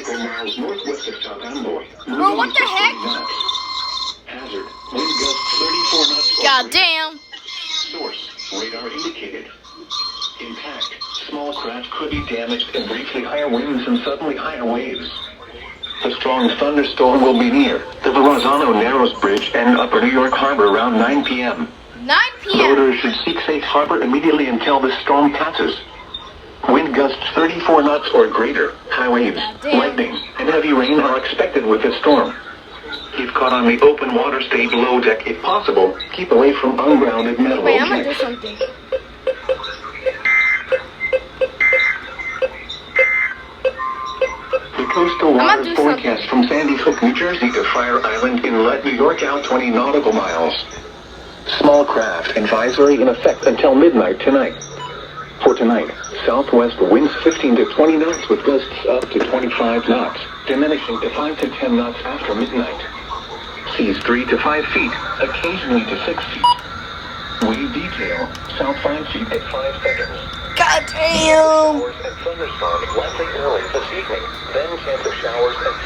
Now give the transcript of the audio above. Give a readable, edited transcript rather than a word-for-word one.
24 miles northwest of South Amboy. Bro, what the heck? Hazard. Wind gusts 34 knots. God damn. Source. Radar indicated. Impact. Small craft could be damaged and briefly higher winds and suddenly higher waves. A strong thunderstorm will be near the Verrazano Narrows Bridge and Upper New York Harbor around 9 p.m. 9 p.m. Boaters should seek safe harbor immediately until the storm passes. Wind gusts 34 knots or greater, high waves, lightning, and heavy rain are expected with this storm. If caught on the open water, stay below deck if possible. Keep away from ungrounded metal Wait, I'm gonna do objects. something. The coastal water forecast from Sandy Hook, New Jersey to Fire Island Inlet, New York out 20 nautical miles. Small craft advisory in effect until midnight tonight. For tonight, southwest winds 15 to 20 knots with gusts up to 25 knots, diminishing to 5 to 10 knots after midnight. Seas 3 to 5 feet, occasionally to 6 feet. Wave detail, south 5 feet at 5 seconds. God damn. Showers and thunderstorms likely early this evening, then chance of showers and